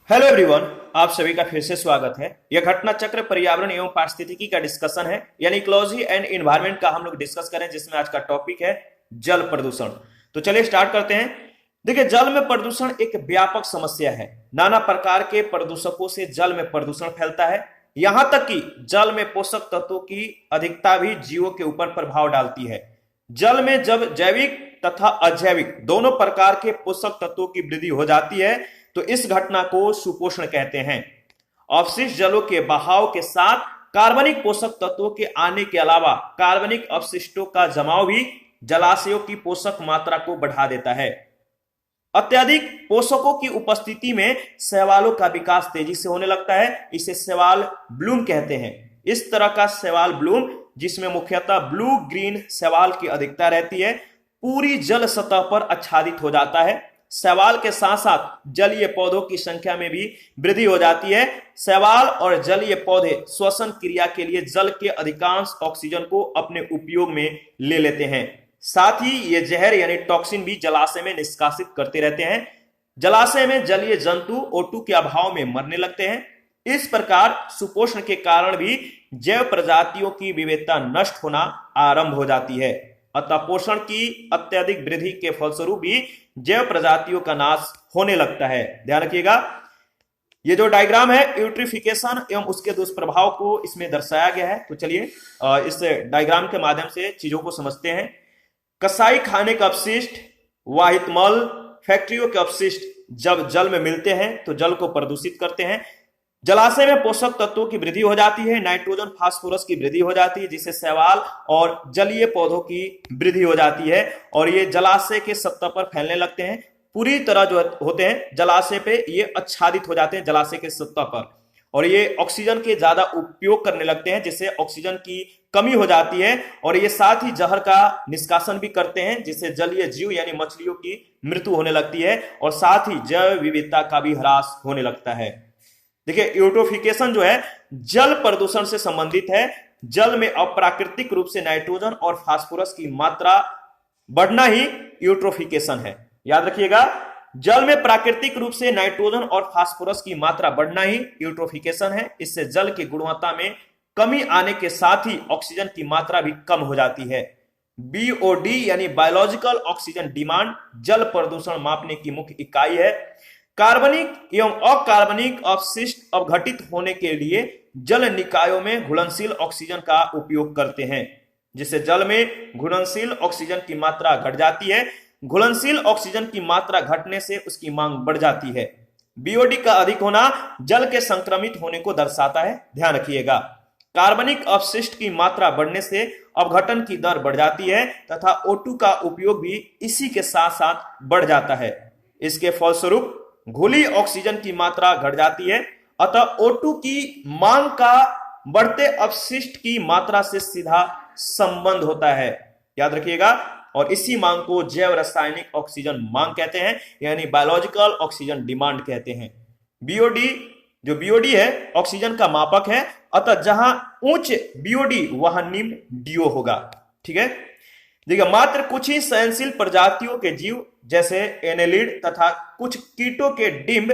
Hello everyone, आप सभी का फिर से स्वागत है। यह घटना चक्र पर्यावरण एवं पारिस्थितिकी का डिस्कशन है, यानी इकोलॉजी एंड एनवायरनमेंट का हम लोग डिस्कस करें, जिसमें आज का टॉपिक है जल प्रदूषण। तो चलिए स्टार्ट करते हैं। देखिए, जल में प्रदूषण एक व्यापक समस्या है। नाना प्रकार के प्रदूषकों से जल में प्रदूषण फैलता है। यहां तक कि जल में पोषक तत्वों की अधिकता भी जीवों के ऊपर प्रभाव डालती है। जल में जब जैविक तथा अजैविक दोनों प्रकार के पोषक तत्वों की वृद्धि हो जाती है, तो इस घटना को सुपोषण कहते हैं। अपशिष्ट जलों के बहाव के साथ कार्बनिक पोषक तत्वों के आने के अलावा कार्बनिक अपशिष्टों का जमाव भी जलाशयों की पोषक मात्रा को बढ़ा देता है। अत्यधिक पोषकों की उपस्थिति में शैवालों का विकास तेजी से होने लगता है। इसे शैवाल ब्लूम कहते हैं। इस तरह का शैवाल ब्लूम, जिसमें मुख्यतः ब्लू ग्रीन शैवाल की अधिकता रहती है, पूरी जल सतह पर आच्छादित हो जाता है। शैवाल के साथ साथ जलीय पौधों की संख्या में भी वृद्धि हो जाती है। शैवाल और जलीय पौधे श्वसन क्रिया के लिए जल के अधिकांश ऑक्सीजन को अपने उपयोग में ले लेते हैं। साथ ही ये जहर यानी टॉक्सिन भी जलाशय में निष्कासित करते रहते हैं। जलाशय में जलीय जंतु O2 के अभाव में मरने लगते हैं। इस प्रकार सुपोषण के कारण भी जैव प्रजातियों की विविधता नष्ट होना आरंभ हो जाती है। अतः पोषण की अत्यधिक वृद्धि के फलस्वरूप भी जैव प्रजातियों का नाश होने लगता है। ध्यान रखिएगा, ये जो डायग्राम है यूट्रिफिकेशन एवं उसके दुष्प्रभाव को इसमें दर्शाया गया है। तो चलिए इस डायग्राम के माध्यम से चीजों को समझते हैं। कसाई खाने का अपशिष्ट, वाहित मल, फैक्ट्रियों के अपशिष्ट जब जल में मिलते हैं तो जल को प्रदूषित करते हैं। जलाशय में पोषक तत्वों की वृद्धि हो जाती है। नाइट्रोजन फास्फोरस की वृद्धि हो जाती है, जिससे शैवाल और जलीय पौधों की वृद्धि हो जाती है और ये जलाशय के सतह पर फैलने लगते हैं। पूरी तरह जो होते हैं जलाशय पे ये आच्छादित हो जाते हैं जलाशय के सतह पर, और ये ऑक्सीजन के ज्यादा उपयोग करने लगते हैं, जिससे ऑक्सीजन की कमी हो जाती है। और ये साथ ही जहर का निष्कासन भी करते हैं, जिससे जलीय जीव यानी मछलियों की मृत्यु होने लगती है और साथ ही जैव विविधता का भी ह्रास होने लगता है। देखिए, यूट्रोफिकेशन जो है जल प्रदूषण से संबंधित है। जल में अप्राकृतिक रूप से नाइट्रोजन और फास्फोरस की मात्रा बढ़ना ही यूट्रोफिकेशन है। याद रखिएगा, जल में प्राकृतिक रूप से नाइट्रोजन और फास्फोरस की मात्रा बढ़ना ही यूट्रोफिकेशन है। इससे जल की गुणवत्ता में कमी आने के साथ ही ऑक्सीजन की मात्रा भी कम हो जाती है। बीओडी यानी बायोलॉजिकल ऑक्सीजन डिमांड जल प्रदूषण मापने की मुख्य इकाई है। कार्बनिक एवं अकार्बनिक अपशिष्ट अवघटित होने के लिए जल निकायों में घुलनशील ऑक्सीजन का उपयोग करते हैं, जिससे जल में घुलनशील ऑक्सीजन की मात्रा घट जाती है। घुलनशील ऑक्सीजन की मात्रा घटने से उसकी मांग बढ़ जाती है। बीओडी का अधिक होना जल के संक्रमित होने को दर्शाता है। ध्यान रखिएगा, कार्बनिक अपशिष्ट की मात्रा बढ़ने से अवघटन की दर बढ़ जाती है तथा O2 का उपयोग भी इसी के साथ साथ बढ़ जाता है। इसके फलस्वरूप घुली ऑक्सीजन की मात्रा घट जाती है। अतः O2 की मांग का बढ़ते अपशिष्ट की मात्रा से सीधा संबंध होता है। याद रखिएगा, और इसी मांग को जैव रासायनिक ऑक्सीजन मांग कहते हैं, यानी बायोलॉजिकल ऑक्सीजन डिमांड कहते हैं। बीओडी, जो बीओडी है ऑक्सीजन का मापक है। अतः जहां उच्च बीओडी वहां निम्न डीओ होगा। ठीक है, देखिए, मात्र कुछ ही सहनशील प्रजातियों के जीव जैसे एनेलिड तथा कुछ कीटों के डिंब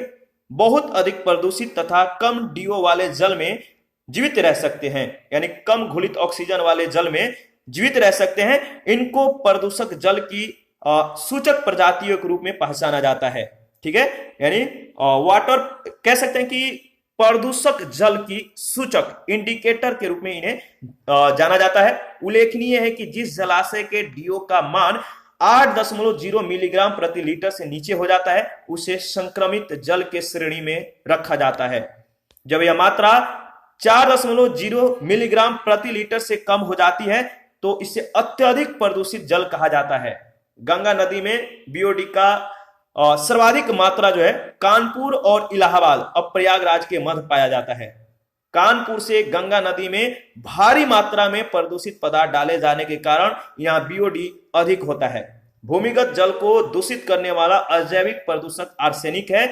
बहुत अधिक प्रदूषित तथा कम डीओ वाले जल में जीवित रह सकते हैं, यानी कम घुलित ऑक्सीजन वाले जल में जीवित रह सकते हैं। इनको प्रदूषक जल की सूचक प्रजातियों के रूप में पहचाना जाता है। ठीक है, यानी वाटर कह सकते हैं कि प्रदूषक जल की सूचक इंडिकेटर के रूप में इन्हें जाना जाता है। उल्लेखनीय है कि जिस जलाशय के डीओ का मान 8.0 मिलीग्राम प्रति लीटर से नीचे हो जाता है, उसे संक्रमित जल के श्रेणी में रखा जाता है। जब यह मात्रा 4.0 मिलीग्राम प्रति लीटर से कम हो जाती है तो इसे अत्यधिक प्रदूषित जल कहा जाता है। गंगा नदी में बीओडी का सर्वाधिक मात्रा जो है कानपुर और इलाहाबाद अब प्रयागराज के मध्य पाया जाता है। कानपुर से गंगा नदी में भारी मात्रा में प्रदूषित पदार्थ डाले जाने के कारण यहां बीओडी अधिक होता है। भूमिगत जल को दूषित करने वाला अजैविक प्रदूषक आर्सेनिक है।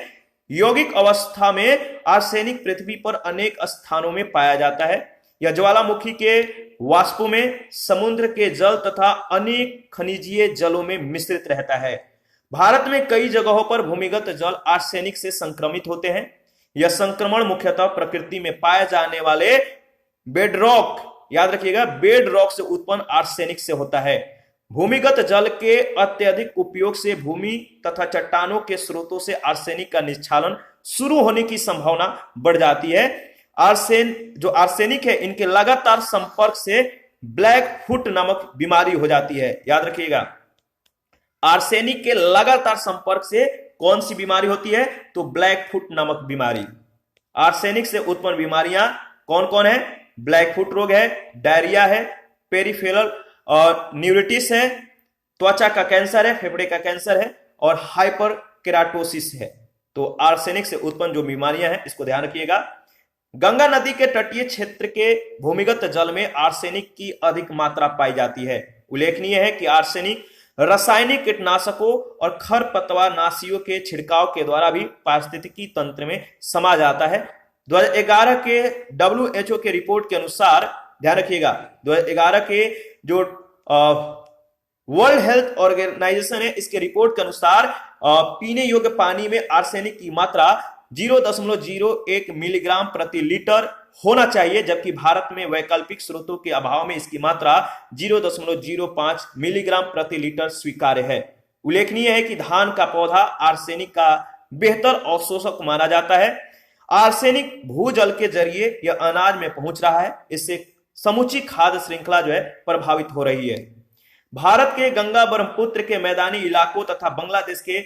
यौगिक अवस्था में आर्सेनिक पृथ्वी पर अनेक स्थानों में पाया जाता है। यह ज्वालामुखी के वाष्पों में, समुद्र के जल तथा अनेक खनिजीय जलों में मिश्रित रहता है। भारत में कई जगहों पर भूमिगत जल आर्सेनिक से संक्रमित होते हैं। यह संक्रमण मुख्यतः प्रकृति में पाए जाने वाले बेडरॉक, याद रखिएगा, बेडरॉक से उत्पन्न आर्सेनिक से होता है। भूमिगत जल के अत्यधिक उपयोग से भूमि तथा चट्टानों के स्रोतों से आर्सेनिक का निस्क्षालन शुरू होने की संभावना बढ़ जाती है। जो आर्सेनिक है, इनके लगातार संपर्क से ब्लैक फुट नामक बीमारी हो जाती है। याद रखिएगा, आर्सेनिक के लगातार संपर्क से कौन सी बीमारी होती है? तो ब्लैक फुट नामक बीमारी। आर्सेनिक से उत्पन्न बीमारियां कौन कौन है? ब्लैक फुट रोग है, डायरिया है, पेरिफेरल और न्यूरिटिस है, त्वचा का कैंसर है, फेफड़े का कैंसर है और हाइपर केराटोसिस है। तो आर्सेनिक से उत्पन्न जो बीमारियां हैं इसको ध्यान रखिएगा। गंगा नदी के तटीय क्षेत्र के भूमिगत जल में आर्सेनिक की अधिक मात्रा पाई जाती है। उल्लेखनीय है कि आर्सेनिक रासायनिक कीटनाशकों और खरपतवार नाशियों के छिड़काव के द्वारा भी पारिस्थितिकी तंत्र में समा जाता है। 2011 के WHO के रिपोर्ट के अनुसार, ध्यान रखिएगा, 2011 के जो वर्ल्ड हेल्थ ऑर्गेनाइजेशन है, इसके रिपोर्ट के अनुसार पीने योग्य पानी में आर्सेनिक की मात्रा 0.01 मिलीग्राम प्रति लीटर होना चाहिए, जबकि भारत में वैकल्पिक स्रोतों के अभाव में इसकी मात्रा 0.05 मिलीग्राम प्रति लीटर स्वीकार्य है। उल्लेखनीय है कि धान का पौधा आर्सेनिक का बेहतर अवशोषक माना जाता है। आर्सेनिक भूजल के जरिए यह अनाज में पहुंच रहा है, इससे समूची खाद्य श्रृंखला जो है प्रभावित हो रही है। भारत के गंगा ब्रह्मपुत्र के मैदानी इलाकों तथा बांग्लादेश के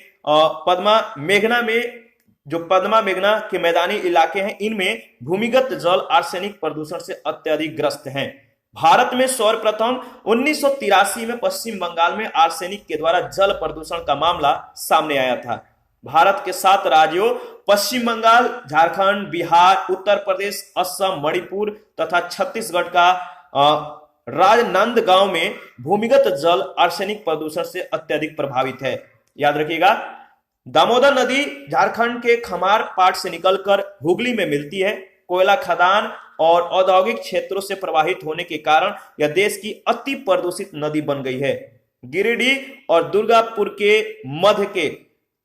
पद्मा मेघना के मैदानी इलाके हैं, इनमें भूमिगत जल आर्सेनिक प्रदूषण से अत्यधिक ग्रस्त हैं। भारत में सर्वप्रथम 1983 में पश्चिम बंगाल में आर्सेनिक के द्वारा जल प्रदूषण का मामला सामने आया था। भारत के 7 राज्यों पश्चिम बंगाल, झारखंड, बिहार, उत्तर प्रदेश, असम, मणिपुर तथा छत्तीसगढ़ का राजनांदगांव में भूमिगत जल आर्सेनिक प्रदूषण से अत्यधिक प्रभावित है। याद रखिएगा, दामोदर नदी झारखंड के खमार पाट से निकलकर हुगली में मिलती है। कोयला खदान और औद्योगिक क्षेत्रों से प्रवाहित होने के कारण यह देश की अति प्रदूषित नदी बन गई है। गिरिडीह और दुर्गापुर के मध्य के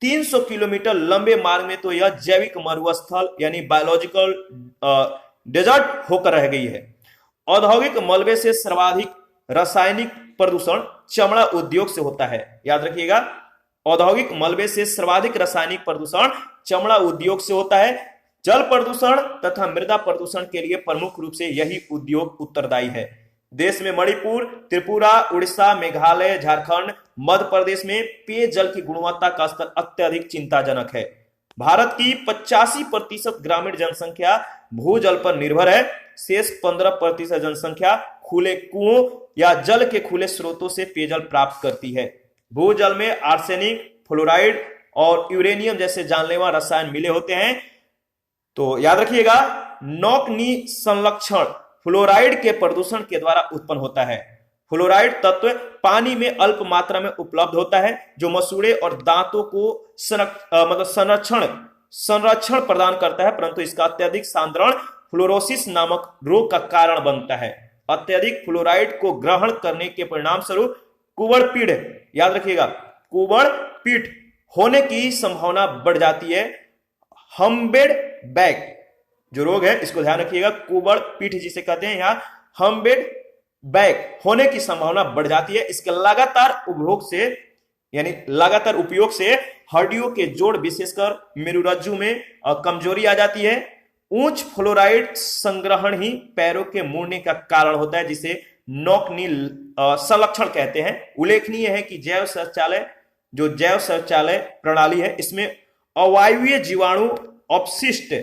300 किलोमीटर लंबे मार्ग में तो यह जैविक मरुस्थल यानी बायोलॉजिकल डेजर्ट होकर रह गई है। औद्योगिक मलबे से सर्वाधिक रासायनिक प्रदूषण चमड़ा उद्योग से होता है। याद रखिएगा, औद्योगिक मलबे से सर्वाधिक रासायनिक प्रदूषण चमड़ा उद्योग से होता है। जल प्रदूषण तथा मृदा प्रदूषण के लिए प्रमुख रूप से यही उद्योग उत्तरदायी है। देश में मणिपुर, त्रिपुरा, उड़ीसा, मेघालय, झारखंड, मध्य प्रदेश में पेयजल की गुणवत्ता का स्तर अत्यधिक चिंताजनक है। भारत की 85% ग्रामीण जनसंख्या भूजल पर निर्भर है। शेष 15% जनसंख्या खुले कुओं या जल के खुले स्रोतों से पेयजल प्राप्त करती है। भूजल में आर्सेनिक, फ्लोराइड और यूरेनियम जैसे जानलेवा रसायन मिले होते हैं। तो याद रखिएगा, नौकनी संलक्षण फ्लोराइड के प्रदूषण के द्वारा उत्पन्न होता है। फ्लोराइड तत्व पानी में अल्प मात्रा में उपलब्ध होता है, जो मसूड़े और दांतों को संरक्षण प्रदान करता है, परंतु इसका अत्यधिक सांद्रण फ्लोरोसिस नामक रोग का कारण बनता है। अत्यधिक फ्लोराइड को ग्रहण करने के परिणाम स्वरूप कुबड़-पीढ़, याद रखिएगा, कुबड़-पीठ होने की संभावना बढ़ जाती है। हम्बेड बैग जो रोग है, इसको ध्यान रखिएगा, कुबड़-पीठ जिसे कहते हैं, यहाँ हम्बेड बैग होने की संभावना बढ़ जाती है। इसके लगातार उपयोग से हड्डियों के जोड़, विशेषकर मेरुरज्जु में कमजोरी आ जाती है। उच्च फ्लोराइड संग्रहण ही पैरों के मुड़ने का कारण होता है, जिसे नौकनी संलक्षण कहते हैं। उल्लेखनीय है कि जैव शौचालय प्रणाली है, इसमें अवायवीय जीवाणु अपशिष्ट,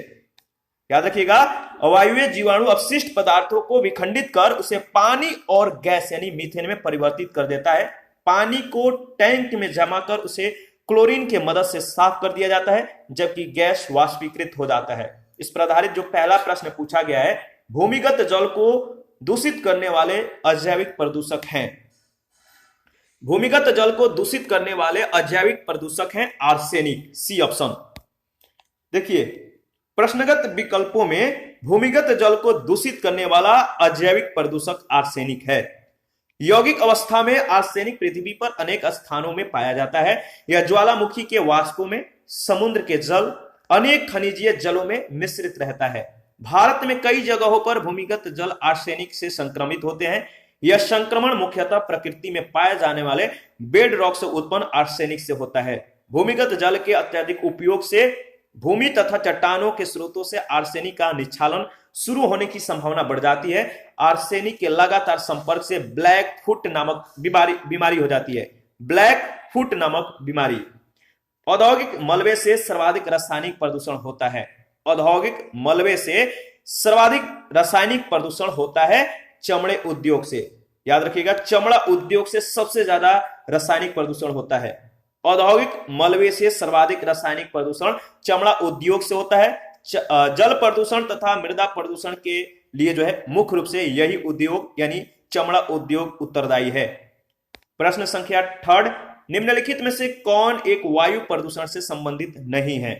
याद रखिएगा, अवायवीय जीवाणु अपशिष्ट पदार्थों को विखंडित कर उसे पानी और गैस यानी मीथेन में परिवर्तित कर देता है। पानी को टैंक में जमा कर उसे क्लोरीन के मदद से साफ कर दिया जाता है, जबकि गैस वाष्पीकृत हो जाता है। इस पर आधारित जो पहला प्रश्न पूछा गया है, भूमिगत जल को दूषित करने वाले अजैविक प्रदूषक हैं। भूमिगत जल को दूषित करने वाले अजैविक प्रदूषक हैं आर्सेनिक, सी ऑप्शन। देखिए, प्रश्नगत विकल्पों में भूमिगत जल को दूषित करने वाला अजैविक प्रदूषक आर्सेनिक है। यौगिक अवस्था में आर्सेनिक पृथ्वी पर अनेक स्थानों में पाया जाता है। यह ज्वालामुखी के वाष्पों में, समुद्र के जल, अनेक खनिजीय जलों में मिश्रित रहता है। भारत में कई जगहों पर भूमिगत जल आर्सेनिक से संक्रमित होते हैं। यह संक्रमण मुख्यतः प्रकृति में पाए जाने वाले बेड रॉक से उत्पन्न आर्सेनिक से होता है। भूमिगत जल के अत्यधिक उपयोग से भूमि तथा चट्टानों के स्रोतों से आर्सेनिक का निच्छालन शुरू होने की संभावना बढ़ जाती है। आर्सेनिक के लगातार संपर्क से ब्लैक फुट नामक बीमारी हो जाती है। ब्लैक फुट नामक बीमारी। औद्योगिक मलबे से सर्वाधिक रासायनिक प्रदूषण होता है। औद्योगिक मलबे से सर्वाधिक रासायनिक प्रदूषण होता है चमड़े उद्योग से। याद रखिएगा, चमड़ा उद्योग से सबसे ज्यादा रासायनिक प्रदूषण होता है। औद्योगिक मलबे से सर्वाधिक रासायनिक प्रदूषण चमड़ा उद्योग से होता है। जल प्रदूषण तथा मृदा प्रदूषण के लिए जो है मुख्य रूप से यही उद्योग यानी चमड़ा उद्योग उत्तरदायी है। प्रश्न संख्या 3, निम्नलिखित में से कौन एक वायु प्रदूषण से संबंधित नहीं है?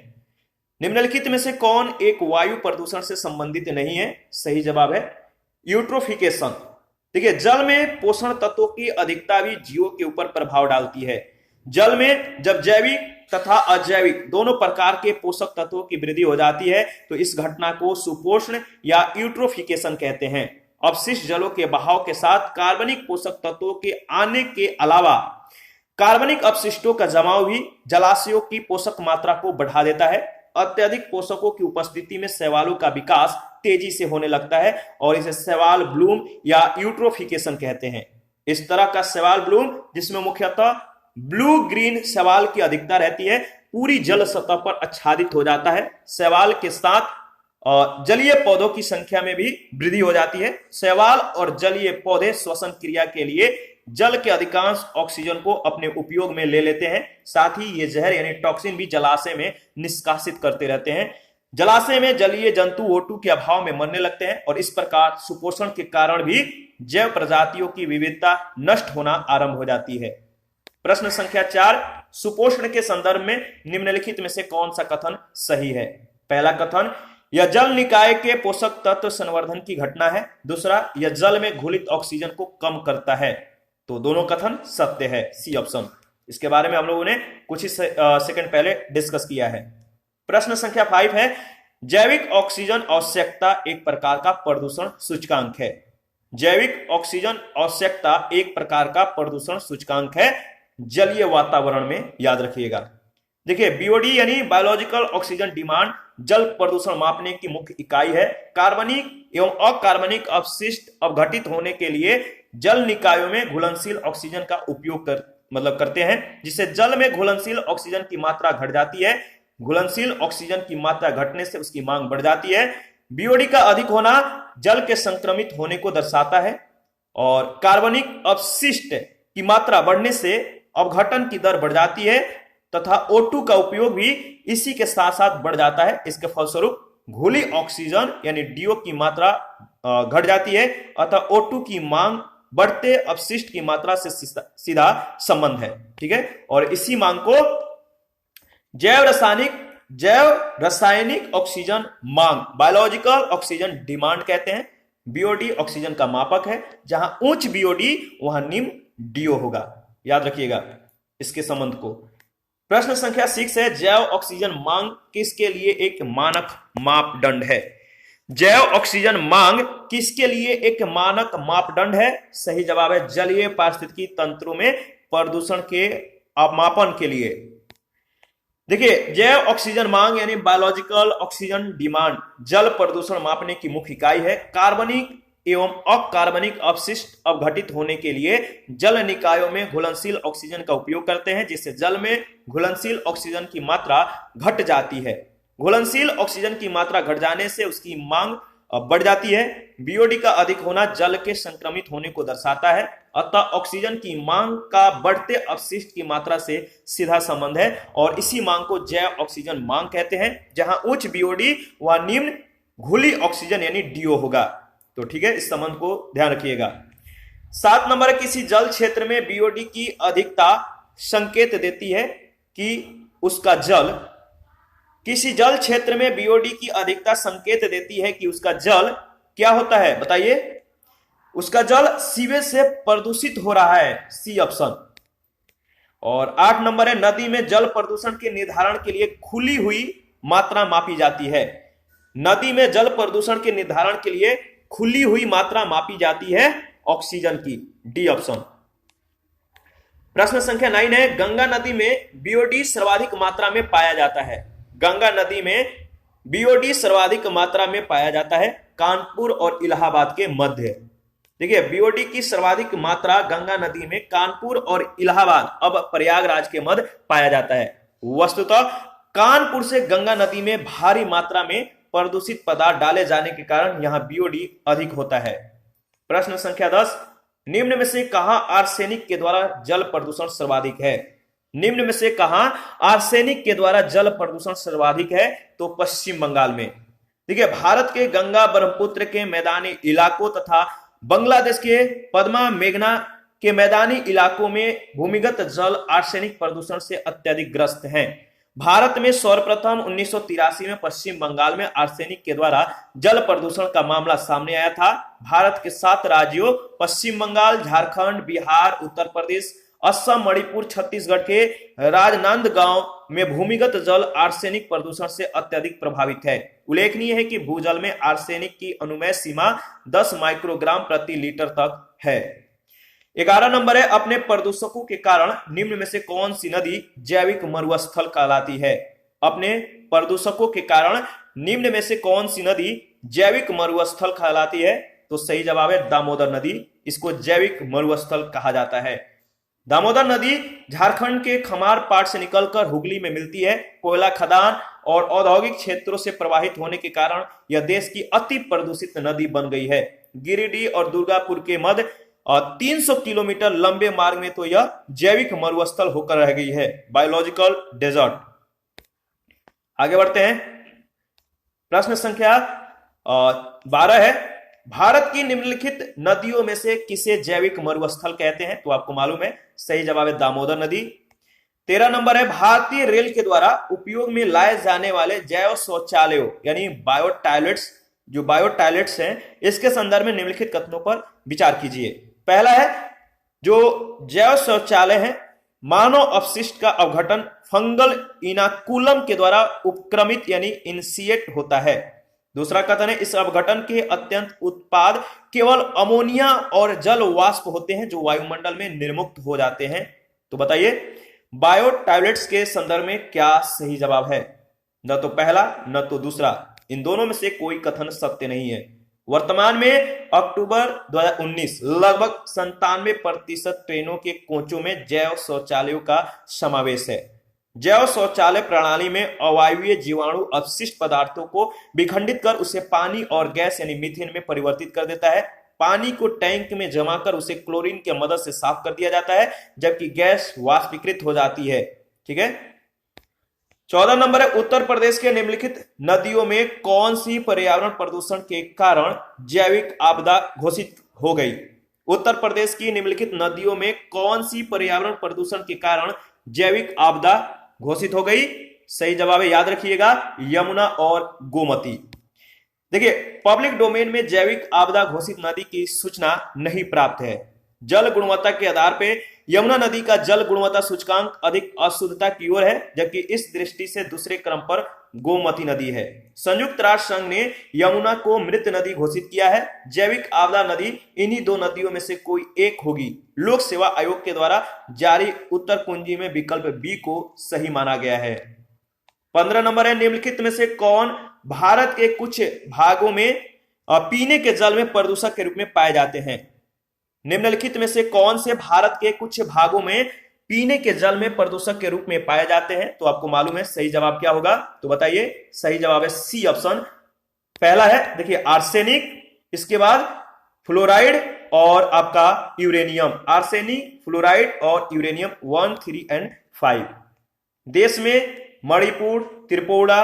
निम्नलिखित में से कौन एक वायु प्रदूषण से संबंधित नहीं है? सही जवाब है यूट्रोफिकेशन। देखिए, जल में पोषण तत्वों की अधिकता भी जीवों के ऊपर प्रभाव डालती है। जल में जब जैविक तथा अजैविक दोनों प्रकार के पोषक तत्वों की वृद्धि हो जाती है तो इस घटना को सुपोषण या यूट्रोफिकेशन कहते हैं। अपशिष्ट जलों के बहाव के साथ कार्बनिक पोषक तत्वों के आने के अलावा कार्बनिक अपशिष्टों का जमाव भी जलाशयों की पोषक मात्रा को बढ़ा देता है। अत्यधिक पोषकों की उपस्थिति में शैवालों का विकास तेजी से होने लगता है और इसे शैवाल ब्लूम या यूट्रोफिकेशन कहते हैं। इस तरह का शैवाल ब्लूम, जिसमें मुख्यतः ब्लू ग्रीन शैवाल की अधिकता रहती है, पूरी जल सतह पर आच्छादित हो जाता है। शैवाल के साथ जलीय पौधों की संख्या में भी वृद्धि हो जाती है। शैवाल और जलीय पौधे श्वसन क्रिया के लिए जल के अधिकांश ऑक्सीजन को अपने उपयोग में ले लेते हैं। साथ ही ये जहर यानी टॉक्सिन भी जलाशय में निष्कासित करते रहते हैं। जलाशय में जलीय जंतु O2 के अभाव में मरने लगते हैं और इस प्रकार सुपोषण के कारण भी जैव प्रजातियों की विविधता नष्ट होना आरंभ हो जाती है। प्रश्न संख्या 4, सुपोषण के संदर्भ में निम्नलिखित में से कौन सा कथन सही है? पहला कथन, यह जल निकाय के पोषक तत्व संवर्धन की घटना है। दूसरा, यह जल में घुलित ऑक्सीजन को कम करता है। तो दोनों कथन सत्य है, सी ऑप्शन। इसके बारे में हम लोगों ने कुछ ही सेकंड पहले डिस्कस किया है। प्रश्न संख्या 5 है, जैविक ऑक्सीजन आवश्यकता एक प्रकार का प्रदूषण सूचकांक है। जैविक ऑक्सीजन आवश्यकता एक प्रकार का प्रदूषण सूचकांक है जलीय वातावरण में। याद रखिएगा। देखिए, बीओडी यानी बायोलॉजिकल ऑक्सीजन डिमांड जल प्रदूषण मापने की मुख्य इकाई है। कार्बनिक एवं अकार्बनिक अपशिष्ट अवघटित होने के लिए जल निकायों में घुलनशील ऑक्सीजन का उपयोग करते हैं, जिससे जल में घुलनशील ऑक्सीजन की मात्रा घट जाती है। घुलनशील ऑक्सीजन की मात्रा घटने से उसकी मांग बढ़ जाती है। बीओडी का अधिक होना जल के संक्रमित होने को दर्शाता है और कार्बनिक अपशिष्ट की मात्रा बढ़ने से अवघटन की दर बढ़ जाती है तथा O2 का उपयोग भी इसी के साथ साथ बढ़ जाता है। इसके फलस्वरूप घुली ऑक्सीजन यानी DO की मात्रा घट जाती है अतः O2 की मांग बढ़ते अपशिष्ट की मात्रा से सीधा संबंध है। ठीक है, और इसी मांग को जैव रासायनिक ऑक्सीजन मांग बायोलॉजिकल ऑक्सीजन डिमांड कहते हैं। बीओडी ऑक्सीजन का मापक है, जहां उच्च बीओडी वहां निम्न DO होगा। याद रखिएगा इसके संबंध को। प्रश्न संख्या 6 है, जैव ऑक्सीजन मांग किसके लिए एक मानक मापदंड है? जैव ऑक्सीजन मांग किसके लिए एक मानक मापदंड है? सही जवाब है जलीय पारिस्थितिकी तंत्रों में प्रदूषण के मापन के लिए। देखिए, जैव ऑक्सीजन मांग यानी बायोलॉजिकल ऑक्सीजन डिमांड जल प्रदूषण मापने की मुख्य इकाई है। कार्बनिक एवं अकार्बनिक अपशिष्ट अवघटित होने के लिए जल निकायों में घुलनशील ऑक्सीजन का उपयोग करते हैं, जिससे जल में घुलनशील ऑक्सीजन की मात्रा घट जाती है। घुलनशील ऑक्सीजन की मात्रा घट जाने से उसकी मांग बढ़ जाती है। बीओडी का अधिक होना जल के संक्रमित होने को दर्शाता है, अतः ऑक्सीजन की मांग का बढ़ते अपशिष्ट की मात्रा से सीधा संबंध है और इसी मांग को जैव ऑक्सीजन मांग कहते हैं। जहां उच्च बीओडी व निम्न घुली ऑक्सीजन यानी DO होगा। तो ठीक है, इस संबंध को ध्यान रखिएगा। 7 नंबर, किसी जल क्षेत्र में बीओडी की अधिकता संकेत देती है कि उसका जल किसी जल क्षेत्र में बीओडी की अधिकता संकेत देती है कि उसका जल क्या होता है? बताइए। उसका जल सीवेज से प्रदूषित हो रहा है, सी ऑप्शन। और 8 नंबर है, नदी में जल प्रदूषण के निर्धारण के लिए खुली हुई मात्रा मापी जाती है? नदी में जल प्रदूषण के निर्धारण के लिए खुली हुई मात्रा मापी जाती है ऑक्सीजन की। D option. प्रश्न संख्या 9 है, गंगा नदी में बीओडी सर्वाधिक मात्रा में पाया जाता है। गंगा नदी में बीओडी सर्वाधिक मात्रा में पाया जाता है कानपुर और इलाहाबाद के मध्य। देखिए, बीओडी की सर्वाधिक मात्रा गंगा नदी में कानपुर और इलाहाबाद, अब प्रयागराज के मध्य पाया जाता है। वस्तुतः कानपुर से गंगा नदी में भारी मात्रा में प्रदूषित पदार्थ डाले जाने के कारण यहां बीओडी अधिक होता है। प्रश्न संख्या 10, निम्न में से कहां आर्सेनिक के द्वारा जल प्रदूषण सर्वाधिक है? निम्न में से कहां आर्सेनिक के द्वारा जल प्रदूषण सर्वाधिक है? तो पश्चिम बंगाल में। देखिए, भारत के गंगा ब्रह्मपुत्र के मैदानी इलाकों तथा बांग्लादेश के पद्मा मेघना के मैदानी इलाकों में भूमिगत जल आर्सेनिक प्रदूषण से अत्यधिक ग्रस्त हैं। भारत में सर्वप्रथम 1983 में पश्चिम बंगाल में आर्सेनिक के द्वारा जल प्रदूषण का मामला सामने आया था। भारत के 7 राज्यों पश्चिम बंगाल, झारखंड, बिहार, उत्तर प्रदेश, असम, मणिपुर, छत्तीसगढ़ के राजनांदगांव में भूमिगत जल आर्सेनिक प्रदूषण से अत्यधिक प्रभावित है। उल्लेखनीय है कि भूजल में आर्सेनिक की अनुमेय सीमा 10 माइक्रोग्राम प्रति लीटर तक है। 11 नंबर है, अपने प्रदूषकों के कारण निम्न में से कौन सी नदी जैविक मरुस्थल कहलाती है? अपने प्रदूषकों के कारण निम्न में से कौन सी नदी जैविक मरुस्थल कहलाती है? तो सही जवाब है दामोदर नदी, इसको जैविक मरुस्थल कहा जाता है। दामोदर नदी झारखंड के खमार पाट से निकलकर हुगली में मिलती है। कोयला खदान और औद्योगिक क्षेत्रों से प्रवाहित होने के कारण यह देश की अति प्रदूषित नदी बन गई है। गिरिडीह और दुर्गापुर के मध्य 300 किलोमीटर लंबे मार्ग में तो यह जैविक मरुस्थल होकर रह गई है, बायोलॉजिकल डेजर्ट। आगे बढ़ते हैं। प्रश्न संख्या 12 है, भारत की निम्नलिखित नदियों में से किसे जैविक मरुस्थल कहते हैं? तो आपको मालूम है, सही जवाब है दामोदर नदी। 13 नंबर है, भारतीय रेल के द्वारा उपयोग में लाए जाने वाले जैव शौचालयों यानी बायो टॉयलेट्स, जो बायो टॉयलेट्स हैं, इसके संदर्भ में निम्नलिखित कथनों पर विचार कीजिए। पहला है, जो जैव शौचालय है मानव अपशिष्ट का अवघटन फंगल इनाकुलम के द्वारा उपक्रमित यानी इनिशिएट होता है। दूसरा कथन है, इस अवघटन के अत्यंत उत्पाद केवल अमोनिया और जल वाष्प होते हैं जो वायुमंडल में निर्मुक्त हो जाते हैं। तो बताइए, बायो टॉयलेट्स के संदर्भ में क्या सही जवाब है? न तो पहला न तो दूसरा, इन दोनों में से कोई कथन सत्य नहीं है। वर्तमान में अक्टूबर 2019 लगभग 97% ट्रेनों के कोचों में जैव शौचालयों का समावेश है। जैव शौचालय प्रणाली में अवायवीय जीवाणु अपशिष्ट पदार्थों को विखंडित कर उसे पानी और गैस यानी मीथेन में परिवर्तित कर देता है। पानी को टैंक में जमा कर उसे क्लोरीन की मदद से साफ कर दिया जाता है, जबकि गैस वाष्पीकृत हो जाती है। ठीक है। 14 नंबर है, उत्तर प्रदेश के निम्नलिखित नदियों में कौन सी पर्यावरण प्रदूषण के कारण जैविक आपदा घोषित हो गई? उत्तर प्रदेश की निम्नलिखित नदियों में कौन सी पर्यावरण प्रदूषण के कारण जैविक आपदा घोषित हो गई? सही जवाब है, याद रखिएगा, यमुना और गोमती। देखिए, पब्लिक डोमेन में जैविक आपदा घोषित नदी की सूचना नहीं प्राप्त है। जल गुणवत्ता के आधार पर यमुना नदी का जल गुणवत्ता सूचकांक अधिक अशुद्धता की ओर है, जबकि इस दृष्टि से दूसरे क्रम पर गोमती नदी है। संयुक्त राष्ट्र संघ ने यमुना को मृत नदी घोषित किया है। जैविक आपदा नदी इन्हीं दो नदियों में से कोई एक होगी। लोक सेवा आयोग के द्वारा जारी उत्तर कुंजी में विकल्प बी को सही माना गया है। 15 नंबर है, निम्नलिखित में से कौन भारत के कुछ भागों में पीने के जल में प्रदूषक के रूप में पाए जाते हैं? निम्नलिखित में से कौन से भारत के कुछ भागों में पीने के जल में प्रदूषक के रूप में पाए जाते हैं? तो आपको मालूम है सही जवाब क्या होगा? तो बताइए, सही जवाब है सी ऑप्शन। पहला है, देखिए, आर्सेनिक, इसके बाद फ्लोराइड और आपका यूरेनियम। आर्सेनिक, फ्लोराइड और यूरेनियम 1, 3 और 5। देश में मणिपुर, त्रिपुरा,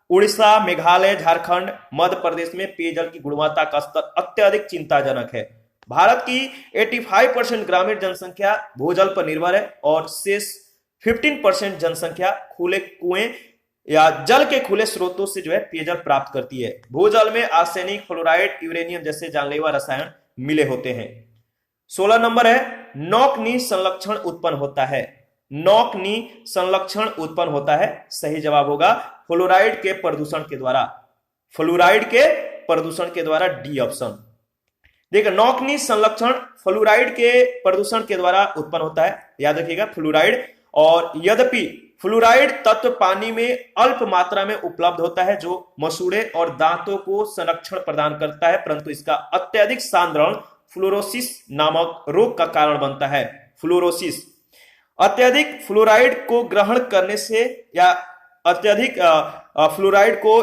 उड़ीसा, मेघालय, झारखंड, मध्य प्रदेश में पेयजल की गुणवत्ता का स्तर अत्यधिक चिंताजनक है। भारत की 85% ग्रामीण जनसंख्या भूजल पर निर्भर है और शेष 15% जनसंख्या खुले कुएं या जल के खुले स्रोतों से जो है पेयजल प्राप्त करती है। भूजल में आर्सेनिक, फ्लोराइड, यूरेनियम जैसे जानलेवा रसायन मिले होते हैं। 16 नंबर है, नौकनी संलक्षण उत्पन्न होता है। नौकनी संलक्षण उत्पन्न होता है, सही जवाब होगा फ्लोराइड के प्रदूषण के द्वारा, फ्लोराइड के प्रदूषण के द्वारा, डी ऑप्शन। देखिए नौकनी संरक्षण फ्लोराइड के प्रदूषण के द्वारा उत्पन्न होता है, याद रखिएगा फ्लोराइड। और यद्यपि फ्लोराइड तत्व पानी में अल्प मात्रा में उपलब्ध होता है जो मसूड़े और दांतों को संरक्षण प्रदान करता है, परंतु इसका अत्यधिक सांद्रण फ्लोरोसिस नामक रोग का कारण बनता है। फ्लोरोसिस अत्यधिक फ्लोराइड को ग्रहण करने से या अत्यधिक फ्लोराइड को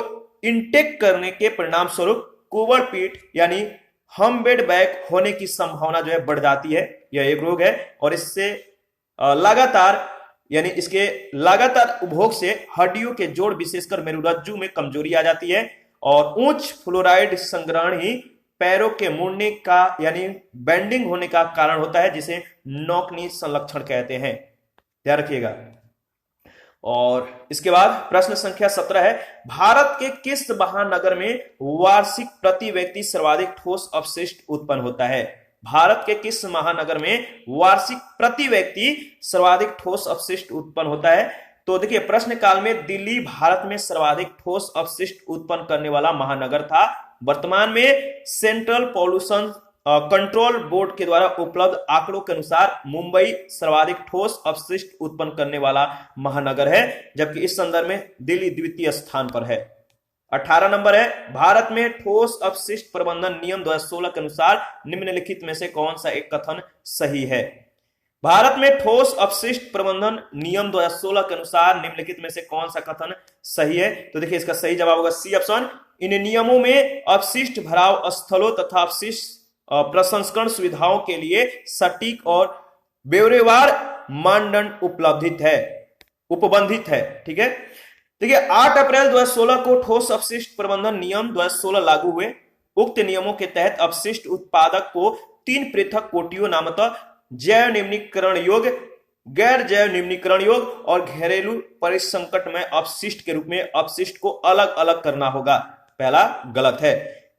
इंटेक करने के परिणाम स्वरूप कोवरपीट यानी हम्बेड बैक होने की संभावना जो है बढ़ जाती है। यह एक रोग है और इससे लगातार यानी इसके लगातार उपभोग से हड्डियों के जोड़ विशेषकर मेरुरज्जु में कमजोरी आ जाती है और उच्च फ्लोराइड संग्रहण ही पैरों के मुड़ने का यानी बेंडिंग होने का कारण होता है, जिसे नौकनी संलक्षण कहते हैं, ध्यान रखिएगा। और इसके बाद प्रश्न संख्या 17 है, भारत के किस महानगर में वार्षिक प्रति व्यक्ति सर्वाधिक ठोस अपशिष्ट उत्पन्न होता है? भारत के किस महानगर में वार्षिक प्रति व्यक्ति सर्वाधिक ठोस अपशिष्ट उत्पन्न होता है? तो देखिए प्रश्न काल में दिल्ली भारत में सर्वाधिक ठोस अपशिष्ट उत्पन्न करने वाला महानगर था। वर्तमान में सेंट्रल पॉल्यूशन कंट्रोल बोर्ड के द्वारा उपलब्ध आंकड़ों के अनुसार मुंबई सर्वाधिक ठोस अपशिष्ट उत्पन्न करने वाला महानगर है, जबकि इस संदर्भ में दिल्ली द्वितीय स्थान पर है। 18 नंबर है, भारत में ठोस अपशिष्ट प्रबंधन नियम 2016 के अनुसार निम्नलिखित में से कौन सा एक कथन सही है? भारत में ठोस अपशिष्ट प्रबंधन नियम 2016 के अनुसार निम्नलिखित में से कौन सा कथन सही है? तो देखिए इसका सही जवाब होगा सी ऑप्शन। इन नियमों में अपशिष्ट भराव स्थलों तथा अपशिष्ट प्रसंस्करण सुविधाओं के लिए सटीक और ब्यौरेवार मानदंड उपबंधित है। ठीक है, देखिए 8 अप्रैल 2016 को ठोस अपशिष्ट प्रबंधन नियम 2016 लागू हुए। उक्त नियमों के तहत अपशिष्ट उत्पादक को 3 पृथक कोटियों नामतः जैव निम्नीकरण योग्य, गैर जैव निम्नीकरण योग्य और घरेलू परिसंकट में अपशिष्ट के रूप में अपशिष्ट को अलग अलग करना होगा। पहला गलत है,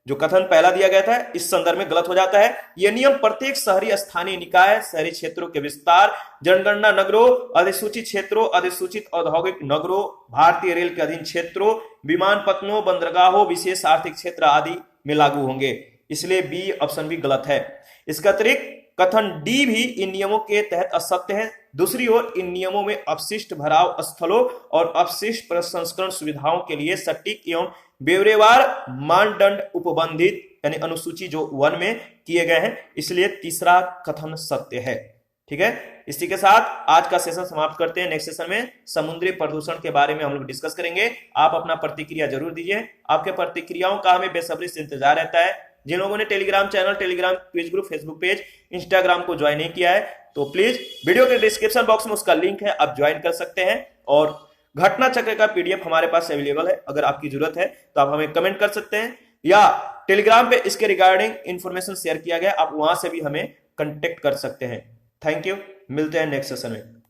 जो कथन पहला दिया गया था इस संदर्भ में गलत हो जाता है। यह नियम प्रत्येक शहरी स्थानीय निकाय, शहरी क्षेत्रों के विस्तार, जनगणना नगरों, अधिसूचित क्षेत्रों, अधिसूचित औद्योगिक नगरों, भारतीय रेल के अधीन क्षेत्रों, विमानपत्तनों, बंदरगाहों, विशेष आर्थिक क्षेत्र आदि में लागू होंगे। इसलिए बी ऑप्शन भी गलत है। इसका अतिरिक्त कथन डी भी इन नियमों के तहत असत्य है। दूसरी ओर इन नियमों में अपशिष्ट भराव स्थलों और अपशिष्ट प्रसंस्करण सुविधाओं के लिए सटीक एवं ब्यौरेवार मानदंड उपबंधित यानी अनुसूची जो 1 में किए गए हैं, इसलिए तीसरा कथन सत्य है। ठीक है, इसी के साथ आज का सेशन समाप्त करते हैं। नेक्स्ट सेशन में समुद्री प्रदूषण के बारे में हम लोग डिस्कस करेंगे। आप अपना प्रतिक्रिया जरूर दीजिए, आपके प्रतिक्रियाओं का हमें बेसब्री से इंतजार रहता है। जिन लोगों ने Telegram channel, Telegram quiz group, Facebook page, Instagram को ज्वाइन नहीं किया है तो प्लीज वीडियो के डिस्क्रिप्शन बॉक्स में उसका लिंक है, आप ज्वाइन कर सकते हैं। और घटना चक्र का पीडीएफ हमारे पास अवेलेबल है, अगर आपकी जरूरत है तो आप हमें कमेंट कर सकते हैं या टेलीग्राम पे इसके रिगार्डिंग इंफॉर्मेशन शेयर किया गया, आप वहां से भी हमें कांटेक्ट कर सकते हैं। थैंक यू, मिलते हैं नेक्स्ट सेशन में।